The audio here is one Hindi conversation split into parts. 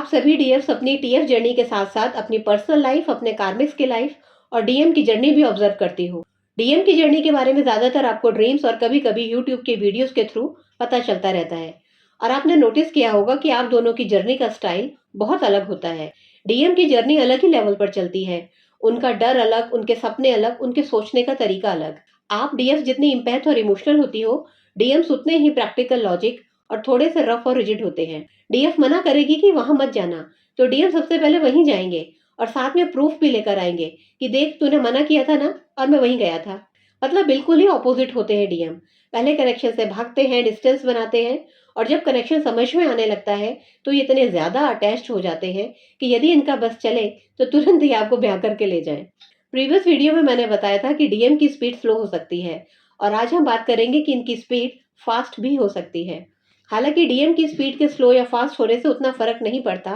सभी डीएफ्स अपनी टीएफ जर्नी के साथ साथ अपनी पर्सनल लाइफ, अपने कार्मिक्स की लाइफ और डीएम की जर्नी भी ऑब्जर्व करती हो। डीएम की जर्नी के बारे में ज्यादातर आपको ड्रीम्स और कभी कभी यूट्यूब के वीडियोस के थ्रू पता चलता रहता है। और आपने नोटिस किया होगा कि आप दोनों की जर्नी का स्टाइल बहुत अलग होता है। डीएम की जर्नी अलग ही लेवल पर चलती है। उनका डर अलग, उनके सपने अलग, उनके सोचने का तरीका अलग। आप डीएफ जितनी इम्पैथ और इमोशनल होती हो, डीएम्स उतने ही प्रैक्टिकल, लॉजिक और थोड़े से रफ और रिजिड होते हैं। डीएफ मना करेगी कि वहां मत जाना, तो डीएम सबसे पहले वहीं जाएंगे और साथ में प्रूफ भी लेकर आएंगे कि देख, तूने मना किया था ना, और मैं वहीं गया था। मतलब बिल्कुल ही ऑपोजिट होते हैं डीएम। पहले कनेक्शन से भागते हैं, डिस्टेंस बनाते हैं, और जब कनेक्शन समझ में आने लगता है तो ये इतने ज्यादा अटैच्ड हो जाते हैं कि यदि इनका बस चले तो तुरंत ही आपको ब्याह करके ले जाए। प्रीवियस वीडियो में मैंने बताया था कि डीएम की स्पीड स्लो हो सकती है, और आज हम बात करेंगे कि इनकी स्पीड फास्ट भी हो सकती है। हालांकि डीएम की स्पीड के स्लो या फास्ट होने से उतना फर्क नहीं पड़ता,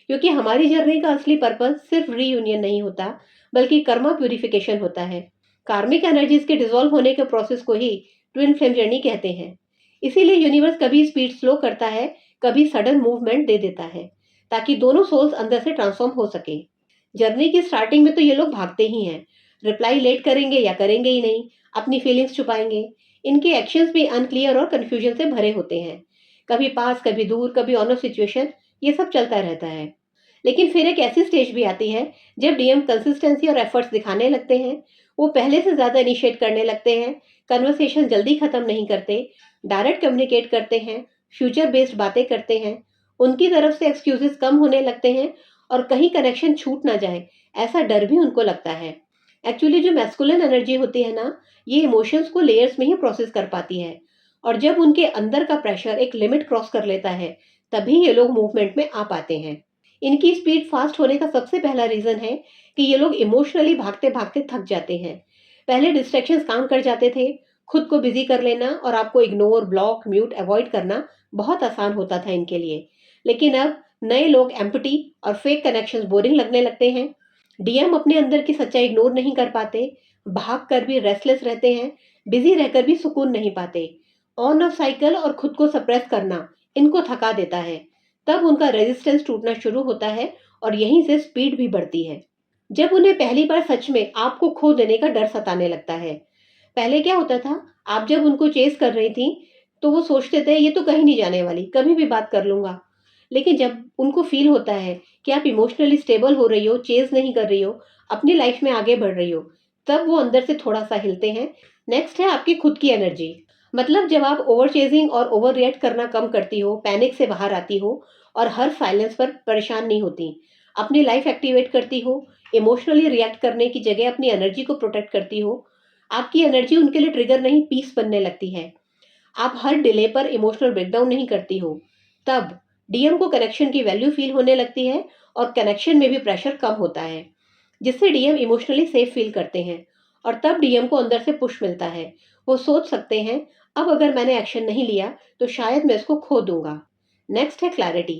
क्योंकि हमारी जर्नी का असली पर्पस सिर्फ रीयूनियन नहीं होता, बल्कि कर्मा प्यूरिफिकेशन होता है। कार्मिक एनर्जीज के डिसॉल्व होने के प्रोसेस को ही ट्विन फ्लेम जर्नी कहते हैं। इसीलिए यूनिवर्स कभी स्पीड स्लो करता है, कभी सडन मूवमेंट दे देता है, ताकि दोनों सोल्स अंदर से ट्रांसफॉर्म हो सके। जर्नी की स्टार्टिंग में तो ये लोग भागते ही हैं, रिप्लाई लेट करेंगे या करेंगे ही नहीं, अपनी फीलिंग्स छुपाएंगे। इनके एक्शंस भी अनक्लियर और कंफ्यूजन से भरे होते हैं। कभी पास, कभी दूर, कभी ऑन ऑफ सिचुएशन, ये सब चलता रहता है। लेकिन फिर एक ऐसी स्टेज भी आती है जब डीएम कंसिस्टेंसी और एफर्ट्स दिखाने लगते हैं। वो पहले से ज्यादा इनिशिएट करने लगते हैं, कन्वर्सेशन जल्दी खत्म नहीं करते, डायरेक्ट कम्युनिकेट करते हैं, फ्यूचर बेस्ड बातें करते हैं। उनकी तरफ से एक्सक्यूजेस कम होने लगते हैं, और कहीं कनेक्शन छूट ना जाए ऐसा डर भी उनको लगता है। एक्चुअली जो मैस्कुलिन एनर्जी होती है ना, ये इमोशंस को लेयर्स में ही प्रोसेस कर पाती है, और जब उनके अंदर का प्रेशर एक लिमिट क्रॉस कर लेता है, तभी ये लोग मूवमेंट में आ पाते हैं। इनकी स्पीड फास्ट होने का सबसे पहला रीजन है कि ये लोग इमोशनली भागते भागते थक जाते हैं। पहले डिस्ट्रैक्शंस काम कर जाते थे, खुद को बिजी कर लेना और आपको इग्नोर, ब्लॉक, म्यूट, अवॉइड करना बहुत आसान होता था इनके लिए। लेकिन अब नए लोग एम्प्टी और फेक कनेक्शंस बोरिंग लगने लगते हैं। डीएम अपने अंदर की सच्चाई इग्नोर नहीं कर पाते, भाग कर भी रेस्टलेस रहते हैं, बिजी रहकर भी सुकून नहीं पाते। ऑन ऑफ साइकिल और खुद को सप्रेस करना इनको थका देता है। तब उनका रेजिस्टेंस टूटना शुरू होता है, और यहीं से स्पीड भी बढ़ती है। जब उन्हें पहली बार सच में आपको खो देने का डर सताने लगता है। पहले क्या होता था, आप जब उनको चेस कर रही थी तो वो सोचते थे ये तो कहीं नहीं जाने वाली, कभी भी बात कर लूंगा। लेकिन जब उनको फील होता है कि आप इमोशनली स्टेबल हो रही हो, चेस नहीं कर रही हो, अपनी लाइफ में आगे बढ़ रही हो, तब वो अंदर से थोड़ा सा हिलते हैं। नेक्स्ट है आपकी खुद की एनर्जी। मतलब जब आप ओवर चेजिंग और ओवर रिएक्ट करना कम करती हो, पैनिक से बाहर आती हो, और हर साइलेंस पर परेशान नहीं होती, अपनी लाइफ एक्टिवेट करती हो, इमोशनली रिएक्ट करने की जगह अपनी एनर्जी को प्रोटेक्ट करती हो, आपकी एनर्जी उनके लिए ट्रिगर नहीं, पीस बनने लगती है। आप हर डिले पर इमोशनल ब्रेकडाउन नहीं करती हो। तब डीएम को कनेक्शन की वैल्यू फील होने लगती है, और कनेक्शन में भी प्रेशर कम होता है, जिससे डीएम इमोशनली सेफ फील करते हैं। और तब डीएम को अंदर से पुश मिलता है। वो सोच सकते हैं, अब अगर मैंने एक्शन नहीं लिया तो शायद मैं इसको खो दूंगा। नेक्स्ट है क्लैरिटी।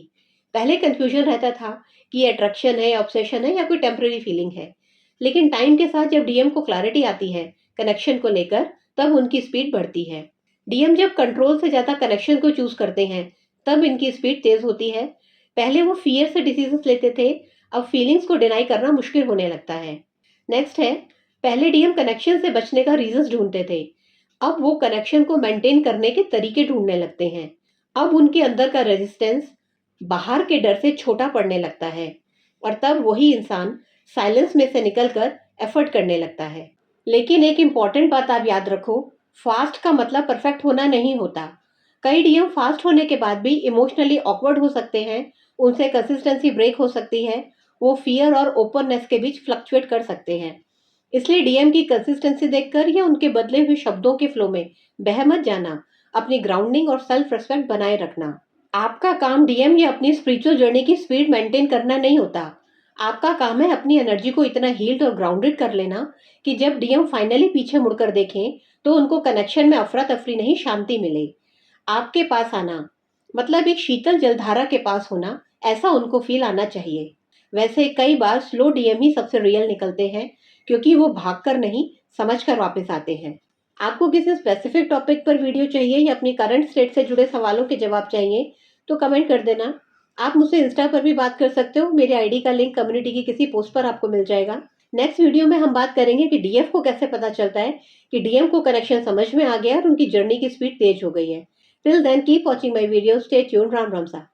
पहले कंफ्यूजन रहता था कि ये अट्रैक्शन है, ऑब्सेशन है, या कोई टेम्पररी फीलिंग है। लेकिन टाइम के साथ जब डीएम को क्लैरिटी आती है कनेक्शन को लेकर, तब उनकी स्पीड बढ़ती है। डीएम जब कंट्रोल से ज्यादा कनेक्शन को चूज करते हैं, तब इनकी स्पीड तेज होती है। पहले वो फियर से डिसीजंस लेते थे, अब फीलिंग्स को डिनाई करना मुश्किल होने लगता है। नेक्स्ट है, पहले डीएम कनेक्शन से बचने का रीजंस ढूंढते थे, अब वो कनेक्शन को मेंटेन करने के तरीके ढूंढने लगते हैं। अब उनके अंदर का रेजिस्टेंस बाहर के डर से छोटा पड़ने लगता है, और तब वही इंसान साइलेंस में से निकलकर एफर्ट करने लगता है। लेकिन एक इंपॉर्टेंट बात आप याद रखो, फास्ट का मतलब परफेक्ट होना नहीं होता। कई डीएम फास्ट होने के बाद भी इमोशनली ऑकवर्ड हो सकते हैं, उनसे कंसिस्टेंसी ब्रेक हो सकती है, वो फियर और ओपननेस के बीच फ्लक्चुएट कर सकते हैं। इसलिए डीएम की कंसिस्टेंसी देखकर या उनके बदले हुए शब्दों के फ्लो में बह मत जाना, अपनी ग्राउंडिंग और सेल्फ रिस्पेक्ट बनाए रखना। आपका काम डीएम या अपनी स्पिरिचुअल जर्नी की स्पीड मेंटेन करना नहीं होता। आपका काम है अपनी एनर्जी को इतना हील्ड और ग्राउंडेड कर लेना कि जब डीएम फाइनली पीछे मुड़कर देखें तो उनको कनेक्शन में अफरा तफरी नहीं, शांति मिले। आपके पास आना मतलब एक शीतल जलधारा के पास होना, ऐसा उनको फील आना चाहिए। वैसे कई बार स्लो डीएम ही सबसे रियल निकलते हैं, क्योंकि वो भागकर नहीं, समझकर वापस आते हैं। आपको किसी स्पेसिफिक टॉपिक पर वीडियो चाहिए या अपनी करंट स्टेट से जुड़े सवालों के जवाब चाहिए तो कमेंट कर देना। आप मुझसे इंस्टा पर भी बात कर सकते हो। मेरी आईडी का लिंक कम्युनिटी की किसी पोस्ट पर आपको मिल जाएगा। नेक्स्ट वीडियो में हम बात करेंगे कि डीएफ को कैसे पता चलता है कि डीएम को कनेक्शन समझ में आ गया और उनकी जर्नी की स्पीड तेज हो गई है। Till then keep watching my video, stay tuned. Ram Ram सा।